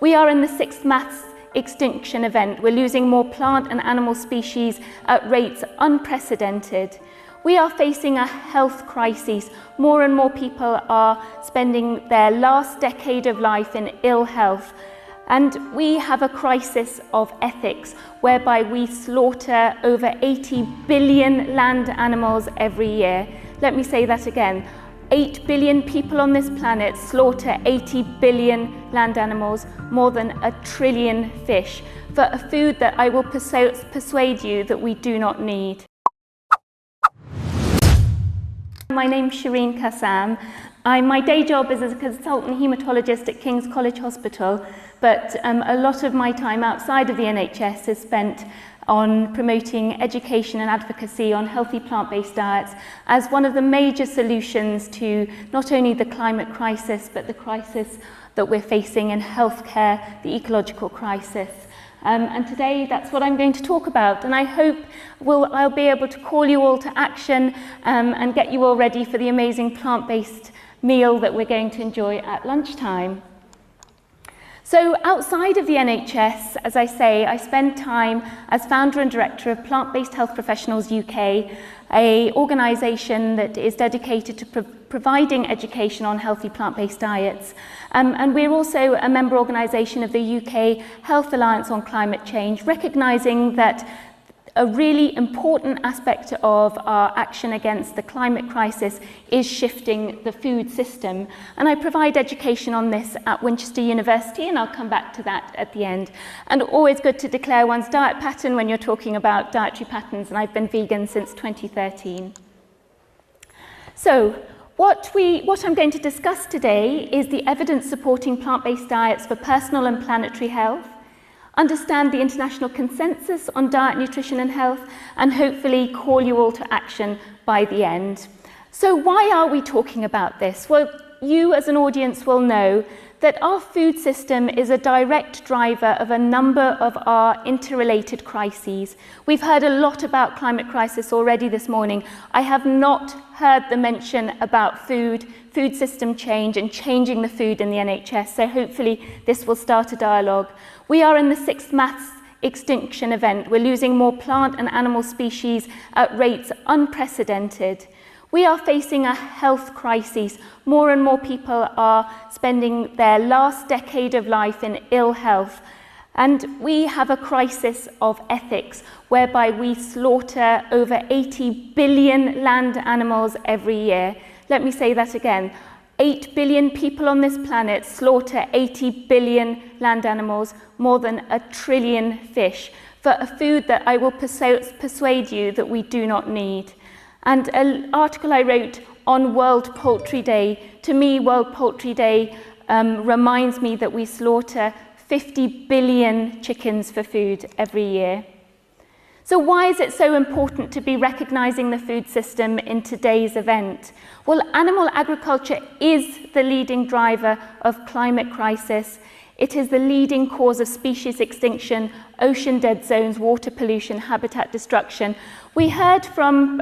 We are in the 6th mass extinction event. We're losing more plant and animal species at rates unprecedented. We are facing a health crisis. More and more people are spending their last decade of life in ill health. And we have a crisis of ethics, whereby we slaughter over 80 billion land animals every year. Let me say that again. 8 billion people on this planet slaughter 80 billion land animals, more than 1 trillion fish, for a food that I will persuade you that we do not need. My name's Shireen Kassam. My day job is as a consultant haematologist at King's College Hospital, but a lot of my time outside of the NHS is spent on promoting education and advocacy on healthy plant-based diets as one of the major solutions to not only the climate crisis, but the crisis that we're facing in healthcare, the ecological crisis. And today that's what I'm going to talk about, and I hope I'll be able to call you all to action and get you all ready for the amazing plant-based meal that we're going to enjoy at lunchtime. So outside of the NHS, as I say, I spend time as founder and director of Plant-Based Health Professionals UK, an organisation that is dedicated to providing education on healthy plant-based diets. And we're also a member organisation of the UK Health Alliance on Climate Change, recognising that a really important aspect of our action against the climate crisis is shifting the food system. And I provide education on this at Winchester University, and I'll come back to that at the end. And always good to declare one's diet pattern when you're talking about dietary patterns, and I've been vegan since 2013. So, what I'm going to discuss today is the evidence supporting plant-based diets for personal and planetary health, understand the international consensus on diet, nutrition and health, and hopefully call you all to action by the end. So why are we talking about this? Well, you as an audience will know that our food system is a direct driver of a number of our interrelated crises. We've heard a lot about climate crisis already this morning. I have not heard the mention about food system change and changing the food in the NHS, so hopefully this will start a dialogue. We are in the 6th mass extinction event. We're losing more plant and animal species at rates unprecedented. We are facing a health crisis. More and more people are spending their last decade of life in ill health. And we have a crisis of ethics, whereby we slaughter over 80 billion land animals every year. Let me say that again. 8 billion people on this planet slaughter 80 billion land animals, more than 1 trillion fish, for a food that I will persuade you that we do not need. And an article I wrote on World Poultry Day, to me World Poultry Day reminds me that we slaughter 50 billion chickens for food every year. So why is it so important to be recognising the food system in today's event? Well, animal agriculture is the leading driver of climate crisis. It is the leading cause of species extinction, ocean dead zones, water pollution, habitat destruction. We heard from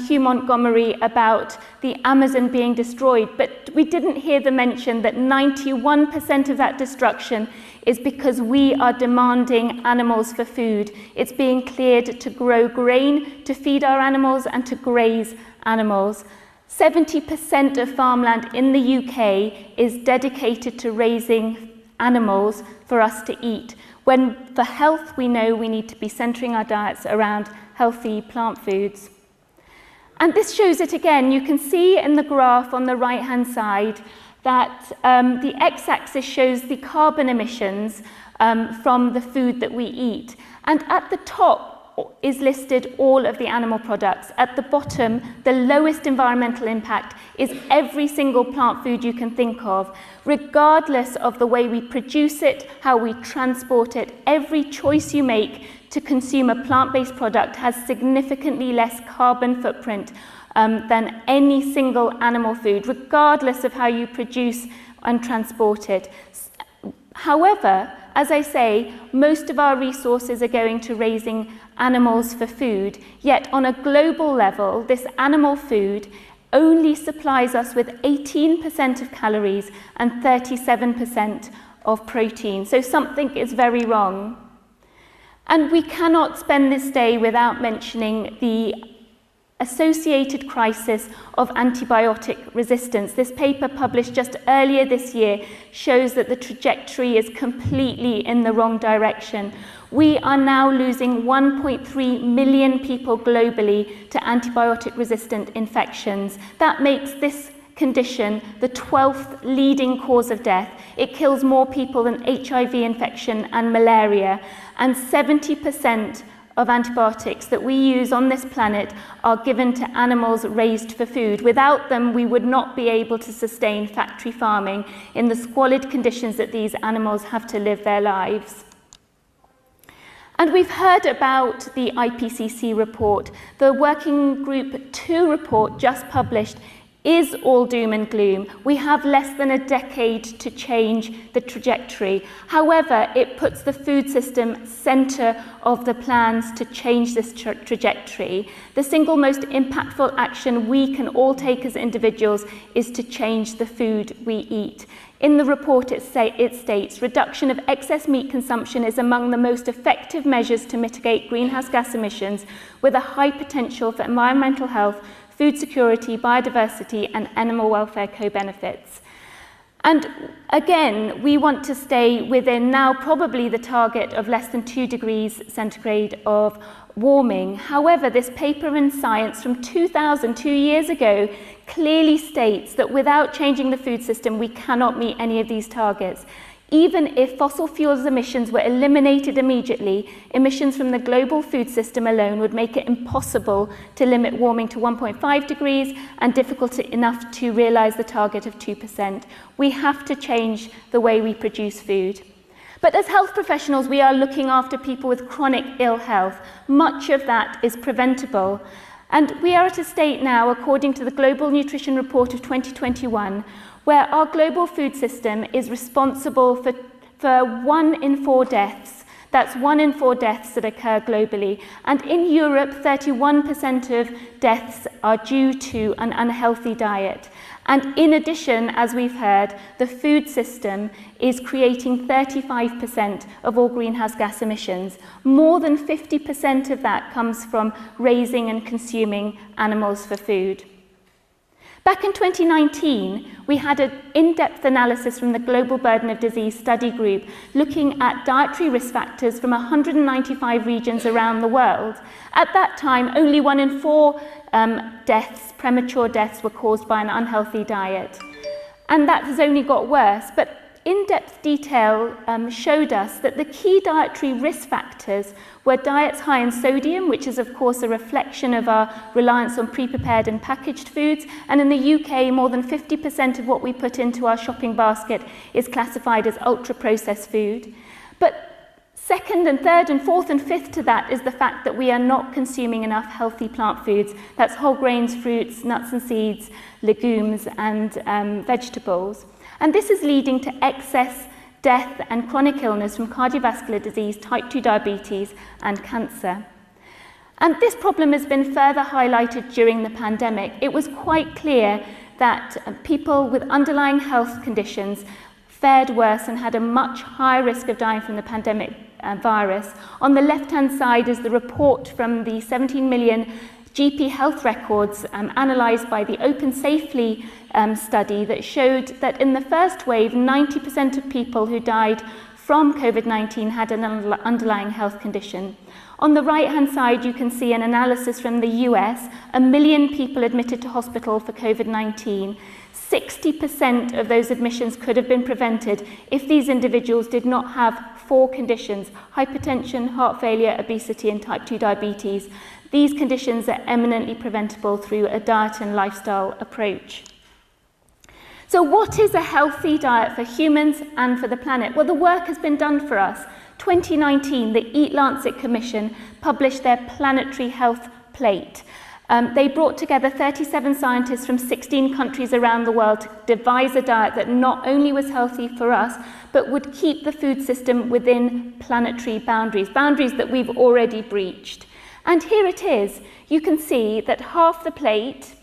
Hugh Montgomery about the Amazon being destroyed, but we didn't hear the mention that 91% of that destruction is because we are demanding animals for food. It's being cleared to grow grain, to feed our animals, and to graze animals. 70% of farmland in the UK is dedicated to raising animals for us to eat, when for health we know we need to be centering our diets around healthy plant foods. And this shows it again. You can see in the graph on the right hand side that the x-axis shows the carbon emissions from the food that we eat, and at the top is listed all of the animal products. At the bottom, the lowest environmental impact is every single plant food you can think of. Regardless of the way we produce it, how we transport it, every choice you make to consume a plant-based product has significantly less carbon footprint than any single animal food, regardless of how you produce and transport it. However, as I say, most of our resources are going to raising animals for food, yet on a global level, this animal food only supplies us with 18% of calories and 37% of protein. So something is very wrong. And we cannot spend this day without mentioning the associated crisis of antibiotic resistance. This paper published just earlier this year shows that the trajectory is completely in the wrong direction. We are now losing 1.3 million people globally to antibiotic-resistant infections. That makes this condition the 12th leading cause of death. It kills more people than HIV infection and malaria, and 70% of antibiotics that we use on this planet are given to animals raised for food. Without them, we would not be able to sustain factory farming in the squalid conditions that these animals have to live their lives. And we've heard about the IPCC report. The Working Group 2 report just published is all doom and gloom. We have less than a decade to change the trajectory. However, it puts the food system centre of the plans to change this trajectory. The single most impactful action we can all take as individuals is to change the food we eat. In the report, it states, reduction of excess meat consumption is among the most effective measures to mitigate greenhouse gas emissions, with a high potential for environmental health, food security, biodiversity, and animal welfare co-benefits. And again, we want to stay within now probably the target of less than 2 degrees centigrade of warming. However, this paper in Science from 2000, 2 years ago, clearly states that without changing the food system, we cannot meet any of these targets. Even if fossil fuels emissions were eliminated immediately, emissions from the global food system alone would make it impossible to limit warming to 1.5 degrees and difficult enough to realise the target of 2%. We have to change the way we produce food. But as health professionals, we are looking after people with chronic ill health. Much of that is preventable. And we are at a state now, according to the Global Nutrition Report of 2021, where our global food system is responsible for 1 in 4 deaths. That's 1 in 4 deaths that occur globally. And in Europe, 31% of deaths are due to an unhealthy diet. And in addition, as we've heard, the food system is creating 35% of all greenhouse gas emissions. More than 50% of that comes from raising and consuming animals for food. Back in 2019, we had an in-depth analysis from the Global Burden of Disease Study Group looking at dietary risk factors from 195 regions around the world. At that time, only 1 in 4 deaths, premature deaths, were caused by an unhealthy diet. And that has only got worse. But in-depth detail showed us that the key dietary risk factors were diets high in sodium, which is of course a reflection of our reliance on pre-prepared and packaged foods, and in the UK more than 50% of what we put into our shopping basket is classified as ultra-processed food. But second and third and fourth and fifth to that is the fact that we are not consuming enough healthy plant foods. That's whole grains, fruits, nuts and seeds, legumes and vegetables. And this is leading to excess death and chronic illness from cardiovascular disease, type 2 diabetes and cancer. And this problem has been further highlighted during the pandemic. It was quite clear that people with underlying health conditions fared worse and had a much higher risk of dying from the pandemic virus. On the left-hand side is the report from the 17 million GP health records analysed by the Open Safely study that showed that in the first wave, 90% of people who died from COVID-19 had an underlying health condition. On the right-hand side, you can see an analysis from the US, 1 million people admitted to hospital for COVID-19. 60% of those admissions could have been prevented if these individuals did not have 4 conditions: hypertension, heart failure, obesity, and type 2 diabetes. These conditions are eminently preventable through a diet and lifestyle approach. So what is a healthy diet for humans and for the planet? Well, the work has been done for us. 2019, the Eat Lancet Commission published their planetary health plate. They brought together 37 scientists from 16 countries around the world to devise a diet that not only was healthy for us, but would keep the food system within planetary boundaries, boundaries that we've already breached. And here it is. You can see that half the plate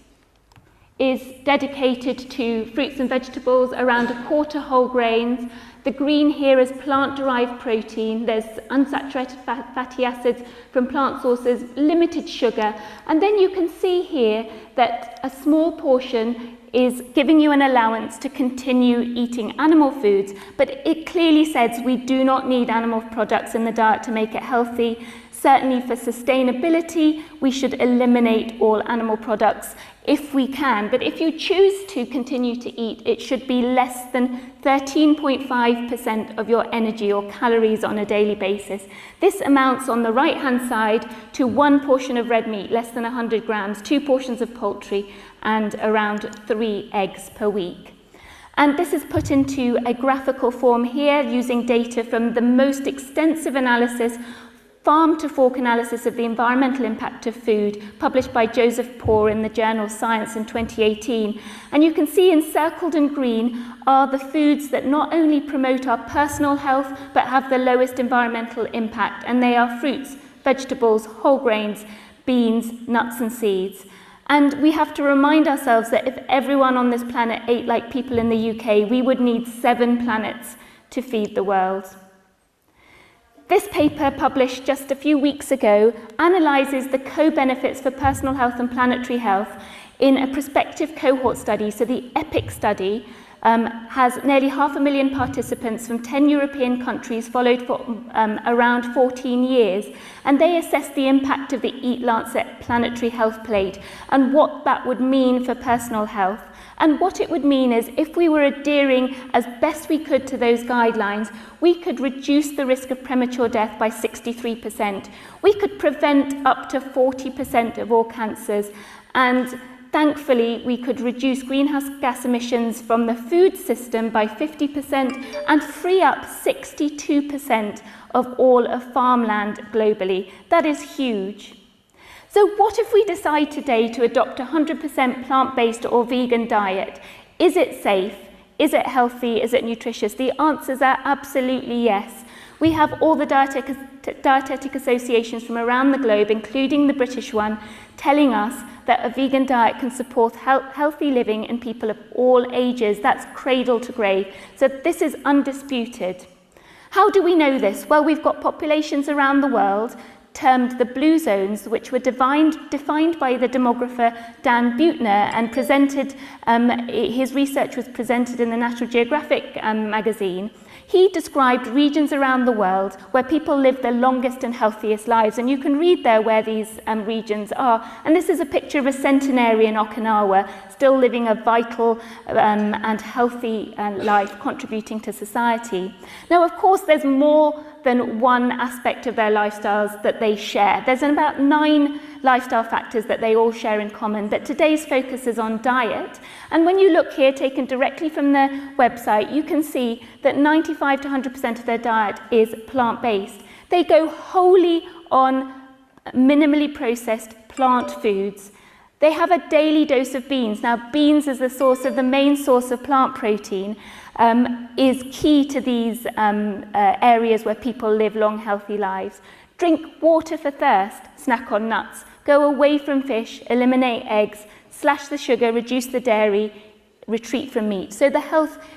is dedicated to fruits and vegetables, around a quarter whole grains, The green here is plant-derived protein. There's unsaturated fatty acids from plant sources, limited sugar. And then you can see here that a small portion is giving you an allowance to continue eating animal foods. But it clearly says we do not need animal products in the diet to make it healthy. Certainly for sustainability, we should eliminate all animal products if we can. But if you choose to continue to eat, it should be less than 13.5% of your energy or calories on a daily basis. This amounts on the right-hand side to 1 portion of red meat, less than 100 grams, 2 portions of poultry, and around 3 eggs per week. And this is put into a graphical form here using data from the most extensive analysis, farm-to-fork analysis of the environmental impact of food, published by Joseph Poore in the journal Science in 2018. And you can see encircled in green are the foods that not only promote our personal health, but have the lowest environmental impact. And they are fruits, vegetables, whole grains, beans, nuts and seeds. And we have to remind ourselves that if everyone on this planet ate like people in the UK, we would need 7 planets to feed the world. This paper, published just a few weeks ago, analyses the co-benefits for personal health and planetary health in a prospective cohort study. So the EPIC study has nearly 500,000 participants from 10 European countries, followed for around 14 years. And they assessed the impact of the Eat Lancet Planetary Health Plate and what that would mean for personal health. And what it would mean is if we were adhering as best we could to those guidelines, we could reduce the risk of premature death by 63%. We could prevent up to 40% of all cancers. And thankfully, we could reduce greenhouse gas emissions from the food system by 50% and free up 62% of all of farmland globally. That is huge. So what if we decide today to adopt a 100% plant-based or vegan diet? Is it safe? Is it healthy? Is it nutritious? The answers are absolutely yes. We have all the dietetic associations from around the globe, including the British one, telling us that a vegan diet can support healthy living in people of all ages. That's cradle to grave. So this is undisputed. How do we know this? Well, we've got populations around the world termed the blue zones, which were defined by the demographer Dan Buettner, and presented, his research was presented in the National Geographic magazine. He described regions around the world where people live their longest and healthiest lives, and you can read there where these regions are. And this is a picture of a centenary in Okinawa, still living a vital and healthy life, contributing to society. Now, of course, there's more than one aspect of their lifestyles that they share. There's about 9 lifestyle factors that they all share in common, but today's focus is on diet. And when you look here, taken directly from the website, you can see that 95 to 100% of their diet is plant-based. They go wholly on minimally processed plant foods. They have a daily dose of beans. Now, beans is the main source of plant protein, is key to these areas where people live long, healthy lives. Drink water for thirst, snack on nuts, go away from fish, eliminate eggs, slash the sugar, reduce the dairy, retreat from meat. So the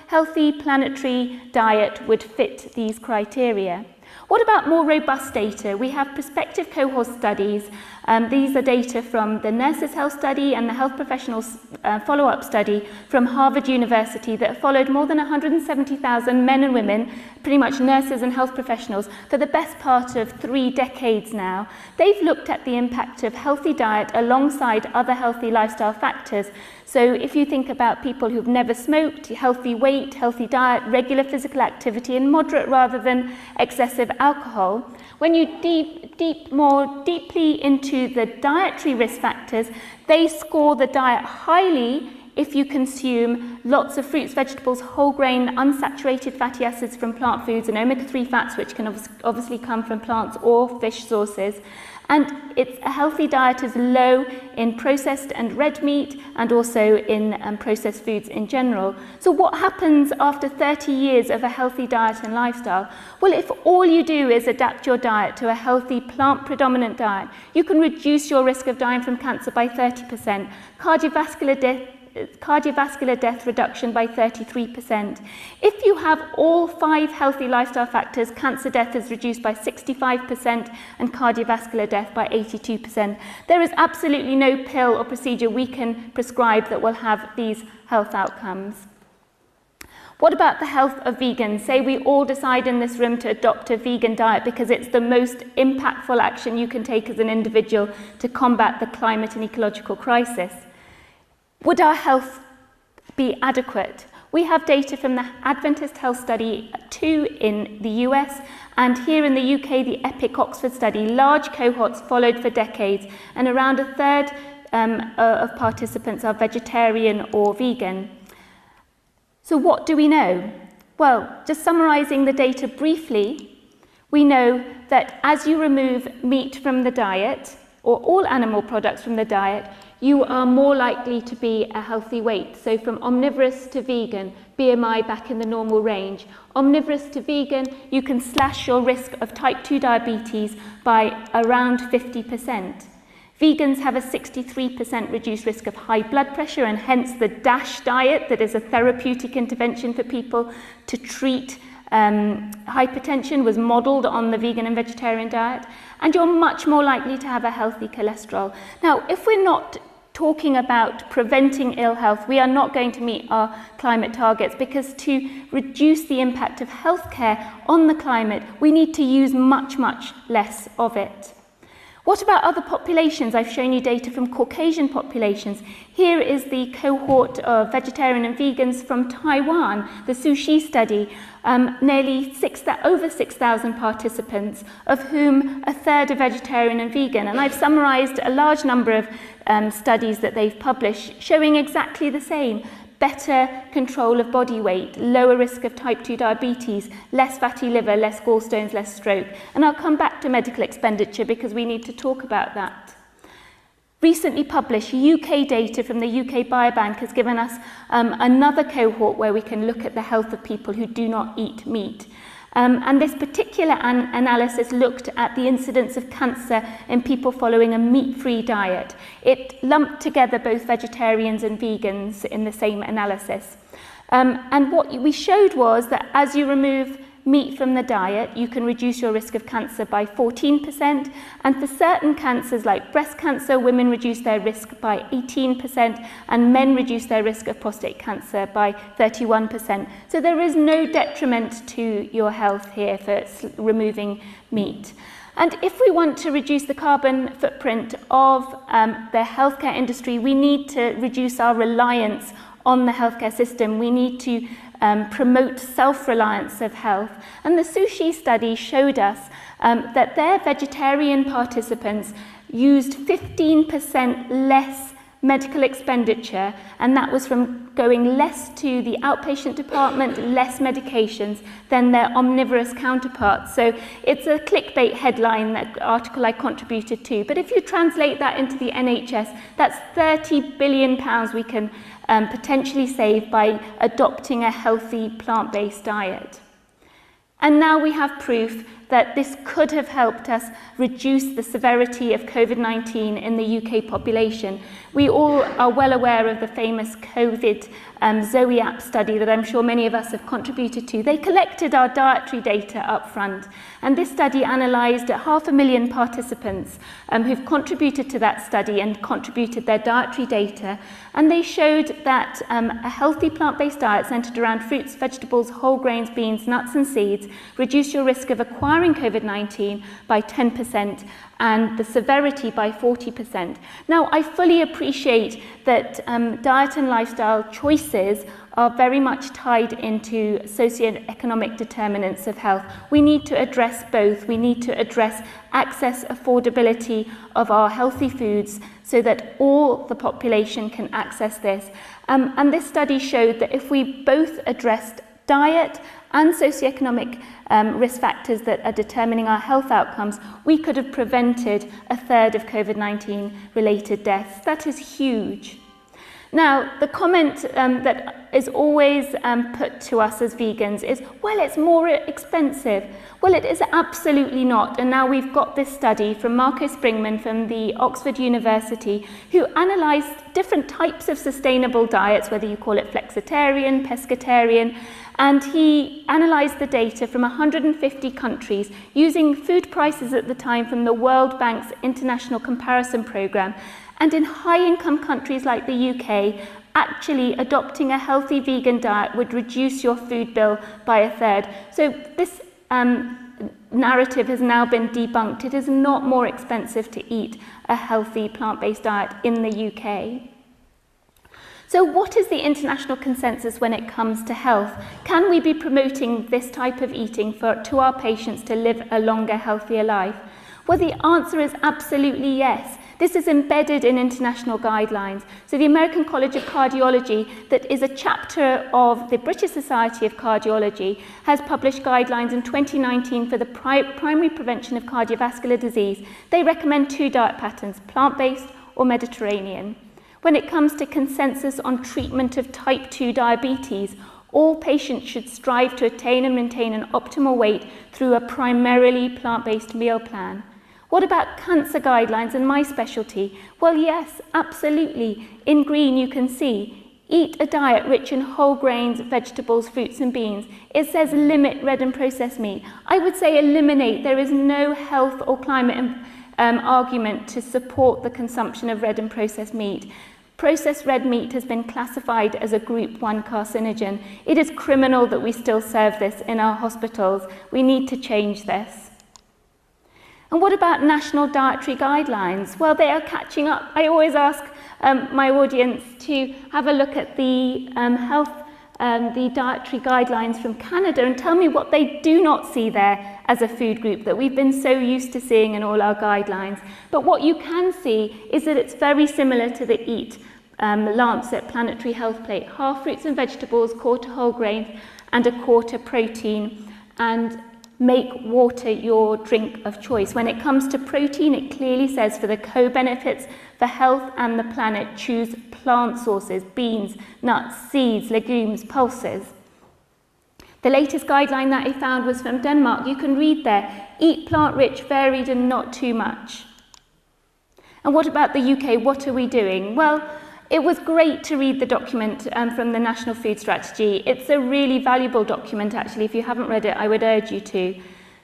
healthy planetary diet would fit these criteria. What about more robust data? We have prospective cohort studies. These are data from the Nurses' Health Study and the Health Professionals Follow-Up Study from Harvard University that followed more than 170,000 men and women, pretty much nurses and health professionals, for the best part of 3 decades now. They've looked at the impact of healthy diet alongside other healthy lifestyle factors. So if you think about people who've never smoked, healthy weight, healthy diet, regular physical activity, and moderate rather than excessive alcohol, when you more deeply into the dietary risk factors, they score the diet highly if you consume lots of fruits, vegetables, whole grain, unsaturated fatty acids from plant foods, and omega-3 fats, which can obviously come from plants or fish sources. And a healthy diet is low in processed and red meat, and also in processed foods in general. So what happens after 30 years of a healthy diet and lifestyle? Well, if all you do is adapt your diet to a healthy plant-predominant diet, you can reduce your risk of dying from cancer by 30%, cardiovascular cardiovascular death reduction by 33%. If you have all 5 healthy lifestyle factors, cancer death is reduced by 65% and cardiovascular death by 82%. There is absolutely no pill or procedure we can prescribe that will have these health outcomes. What about the health of vegans? Say we all decide in this room to adopt a vegan diet because it's the most impactful action you can take as an individual to combat the climate and ecological crisis. Would our health be adequate? We have data from the Adventist Health Study 2 in the US, and here in the UK, the EPIC Oxford study. Large cohorts followed for decades, and around a third of participants are vegetarian or vegan. So what do we know? Well, just summarising the data briefly, we know that as you remove meat from the diet, or all animal products from the diet, you are more likely to be a healthy weight. So from omnivorous to vegan, BMI back in the normal range. Omnivorous to vegan, you can slash your risk of type 2 diabetes by around 50%. Vegans have a 63% reduced risk of high blood pressure, and hence the DASH diet, that is a therapeutic intervention for people to treat hypertension, was modelled on the vegan and vegetarian diet. And you're much more likely to have a healthy cholesterol. Now, if we're not talking about preventing ill health, we are not going to meet our climate targets, because to reduce the impact of healthcare on the climate, we need to use much, much less of it. What about other populations? I've shown you data from Caucasian populations. Here is the cohort of vegetarian and vegans from Taiwan, the Sushi study, over 6,000 participants, of whom a third are vegetarian and vegan. And I've summarised a large number of studies that they've published showing exactly the same. Better control of body weight, lower risk of type 2 diabetes, less fatty liver, less gallstones, less stroke. And I'll come back to medical expenditure because we need to talk about that. Recently published UK data from the UK Biobank has given us another cohort where we can look at the health of people who do not eat meat. And this particular analysis looked at the incidence of cancer in people following a meat-free diet. It lumped together both vegetarians and vegans in the same analysis. And what we showed was that as you remove meat from the diet, you can reduce your risk of cancer by 14%. And for certain cancers like breast cancer, women reduce their risk by 18%, and men reduce their risk of prostate cancer by 31%. So there is no detriment to your health here for removing meat. And if we want to reduce the carbon footprint of the healthcare industry, we need to reduce our reliance on the healthcare system. We need to promote self-reliance of health. And the Sushi study showed us that their vegetarian participants used 15% less medical expenditure, and that was from going less to the outpatient department, less medications, than their omnivorous counterparts. So it's a clickbait headline, that article I contributed to. But if you translate that into the NHS, that's £30 billion we can potentially save by adopting a healthy plant-based diet. And now we have proof that this could have helped us reduce the severity of COVID-19 in the UK population. We all are well aware of the famous COVID ZOE study that I'm sure many of us have contributed to. They collected our dietary data up front, and this study analysed 500,000 participants who've contributed to that study and contributed their dietary data, and they showed that a healthy plant-based diet centred around fruits, vegetables, whole grains, beans, nuts and seeds reduced your risk of acquiring COVID-19 by 10% and the severity by 40%. Now, I fully appreciate that diet and lifestyle choices are very much tied into socioeconomic determinants of health. We need to address both. We need to address access, affordability of our healthy foods so that all the population can access this. And this study showed that if we both addressed diet and socioeconomic risk factors that are determining our health outcomes, we could have prevented a third of COVID-19 related deaths. That is huge. Now, the comment that is always put to us as vegans is, well, it's more expensive. Well, it is absolutely not. And now we've got this study from Marco Springman from the Oxford University, who analysed different types of sustainable diets, whether you call it flexitarian, pescatarian, and he analysed the data from 150 countries using food prices at the time from the World Bank's International Comparison Programme. And in high-income countries like the UK, actually adopting a healthy vegan diet would reduce your food bill by a third. So this narrative has now been debunked. It is not more expensive to eat a healthy plant-based diet in the UK. So what is the international consensus when it comes to health? Can we be promoting this type of eating to our patients to live a longer, healthier life? Well, the answer is absolutely yes. This is embedded in international guidelines. So the American College of Cardiology, that is a chapter of the British Society of Cardiology, has published guidelines in 2019 for the primary prevention of cardiovascular disease. They recommend 2 diet patterns, plant-based or Mediterranean. When it comes to consensus on treatment of type 2 diabetes, all patients should strive to attain and maintain an optimal weight through a primarily plant-based meal plan. What about cancer guidelines and my specialty? Well, yes, absolutely. In green, you can see, eat a diet rich in whole grains, vegetables, fruits and beans. It says limit red and processed meat. I would say eliminate. There is no health or climate argument to support the consumption of red and processed meat. Processed red meat has been classified as a group 1 carcinogen. It is criminal that we still serve this in our hospitals. We need to change this. And what about national dietary guidelines? Well, they are catching up. I always ask my audience to have a look at the the dietary guidelines from Canada and tell me what they do not see there as a food group that we've been so used to seeing in all our guidelines. But what you can see is that it's very similar to the EAT Lancet Planetary Health Plate. Half fruits and vegetables, quarter whole grains, and a quarter protein. And make water your drink of choice. When it comes to protein, it clearly says for the co-benefits for health and the planet, choose plant sources, beans, nuts, seeds, legumes, pulses. The latest guideline that I found was from Denmark. You can read there, eat plant-rich, varied and not too much. And what about the UK? What are we doing? Well, it was great to read the document from the National Food Strategy. It's a really valuable document, actually. If you haven't read it, I would urge you to.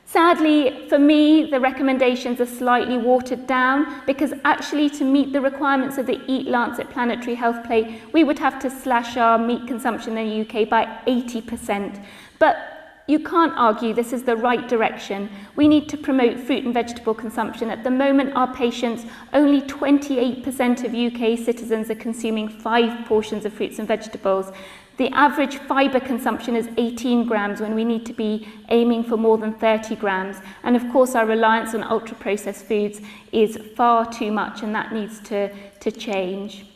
Sadly, for me, the recommendations are slightly watered down because actually to meet the requirements of the EAT Lancet Planetary Health Plate, we would have to slash our meat consumption in the UK by 80%. But you can't argue this is the right direction. We need to promote fruit and vegetable consumption. At the moment, our patients, only 28% of UK citizens are consuming 5 portions of fruits and vegetables. The average fibre consumption is 18 grams when we need to be aiming for more than 30 grams. And of course, our reliance on ultra-processed foods is far too much, and that needs to change.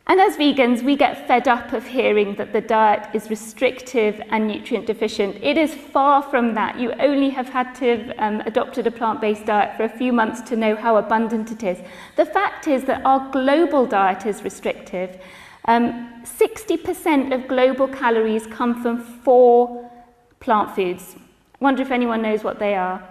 And as vegans, we get fed up of hearing that the diet is restrictive and nutrient deficient. It is far from that. You only have had to have adopted a plant-based diet for a few months to know how abundant it is. The fact is that our global diet is restrictive. 60% of global calories come from 4 plant foods. I wonder if anyone knows what they are.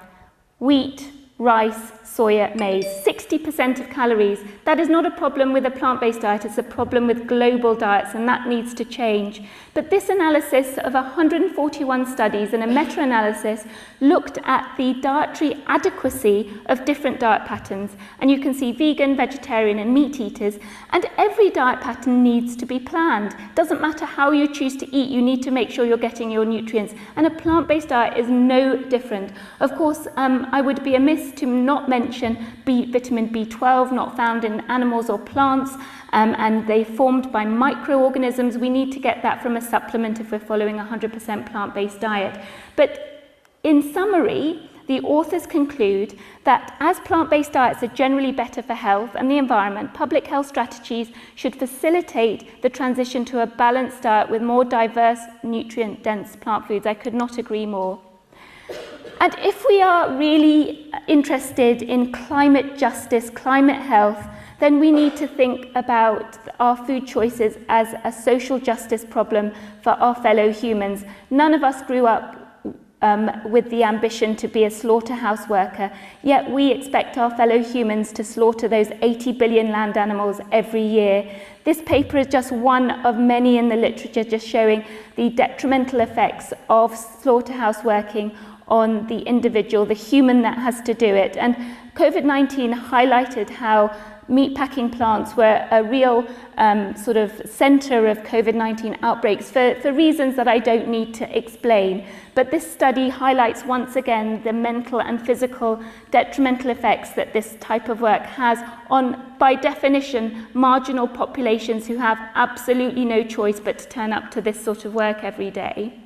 Wheat, rice, soya, maize, 60% of calories. That is not a problem with a plant-based diet, it's a problem with global diets, and that needs to change. But this analysis of 141 studies and a meta-analysis looked at the dietary adequacy of different diet patterns. And you can see vegan, vegetarian and meat eaters, and every diet pattern needs to be planned. Doesn't matter how you choose to eat, you need to make sure you're getting your nutrients, and a plant-based diet is no different. Of course, I would be amiss to not mention vitamin B12, not found in animals or plants, and they formed by microorganisms. We need to get that from a supplement if we're following a 100% plant-based diet. But in summary, the authors conclude that as plant-based diets are generally better for health and the environment, public health strategies should facilitate the transition to a balanced diet with more diverse, nutrient-dense plant foods. I could not agree more. And if we are really interested in climate justice, climate health, then we need to think about our food choices as a social justice problem for our fellow humans. None of us grew up with the ambition to be a slaughterhouse worker, yet we expect our fellow humans to slaughter those 80 billion land animals every year. This paper is just one of many in the literature just showing the detrimental effects of slaughterhouse working on the individual, the human that has to do it. And COVID-19 highlighted how meatpacking plants were a real sort of center of COVID-19 outbreaks for reasons that I don't need to explain. But this study highlights once again the mental and physical detrimental effects that this type of work has on, by definition, marginal populations who have absolutely no choice but to turn up to this sort of work every day.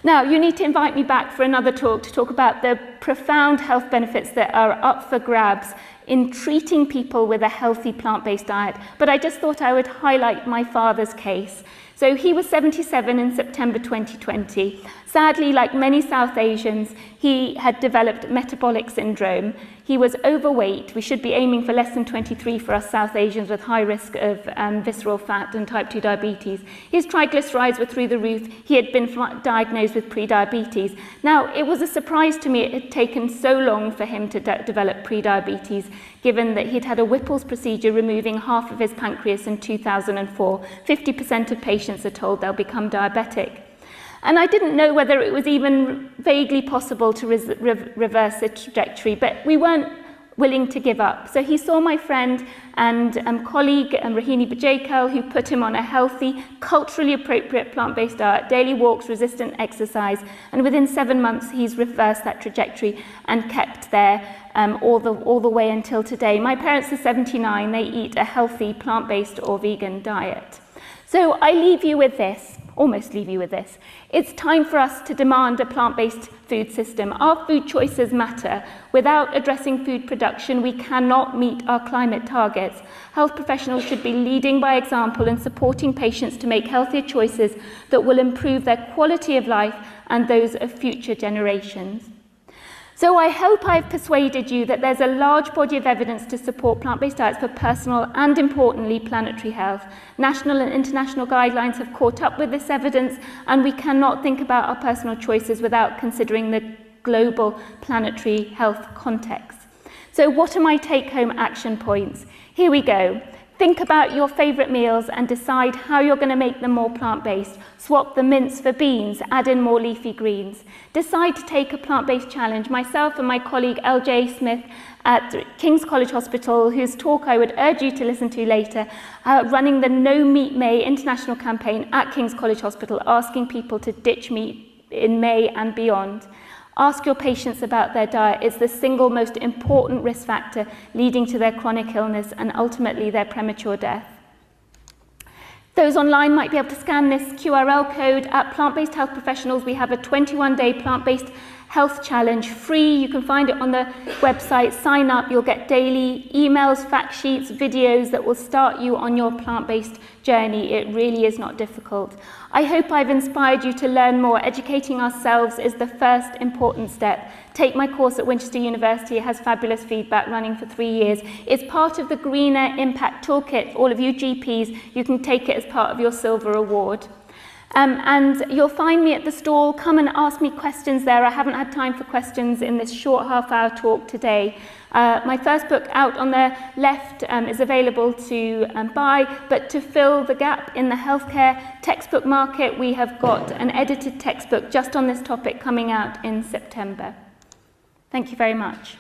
Now, you need to invite me back for another talk to talk about the profound health benefits that are up for grabs in treating people with a healthy plant-based diet. But I just thought I would highlight my father's case. So he was 77 in September 2020. Sadly, like many South Asians, he had developed metabolic syndrome. He was overweight. We should be aiming for less than 23 for us South Asians with high risk of visceral fat and type 2 diabetes. His triglycerides were through the roof. He had been diagnosed with pre-diabetes. Now, it was a surprise to me it had taken so long for him to develop pre-diabetes, given that he'd had a Whipple's procedure removing half of his pancreas in 2004. 50% of patients are told they'll become diabetic. And I didn't know whether it was even vaguely possible to reverse the trajectory, but we weren't willing to give up. So he saw my friend and colleague, Rohini Bajekal, who put him on a healthy, culturally appropriate plant-based diet, daily walks, resistant exercise, and within 7 months he's reversed that trajectory and kept there all the way until today. My parents are 79, they eat a healthy plant-based or vegan diet. So I leave you with this, almost leave you with this. It's time for us to demand a plant-based food system. Our food choices matter. Without addressing food production, we cannot meet our climate targets. Health professionals should be leading by example and supporting patients to make healthier choices that will improve their quality of life and those of future generations. So I hope I've persuaded you that there's a large body of evidence to support plant-based diets for personal and, importantly, planetary health. National and international guidelines have caught up with this evidence, and we cannot think about our personal choices without considering the global planetary health context. So what are my take-home action points? Here we go. Think about your favourite meals and decide how you're going to make them more plant-based. Swap the mince for beans, add in more leafy greens. Decide to take a plant-based challenge. Myself and my colleague LJ Smith at King's College Hospital, whose talk I would urge you to listen to later, running the No Meat May international campaign at King's College Hospital, asking people to ditch meat in May and beyond. Ask your patients about their diet. It's the single most important risk factor leading to their chronic illness and ultimately their premature death. Those online might be able to scan this QRL code. At Plant-Based Health Professionals, we have a 21-day plant-based health challenge free. You can find it on the website. Sign up. You'll get daily emails, fact sheets, videos that will start you on your plant-based journey. It really is not difficult. I hope I've inspired you to learn more. Educating ourselves is the first important step. Take my course at Winchester University. It has fabulous feedback running for 3 years. It's part of the Greener Impact Toolkit. All of you GPs, you can take it as part of your Silver Award. And you'll find me at the stall. Come and ask me questions there. I haven't had time for questions in this short half-hour talk today. My first book out on the left is available to buy, but to fill the gap in the healthcare textbook market, we have got an edited textbook just on this topic coming out in September. Thank you very much.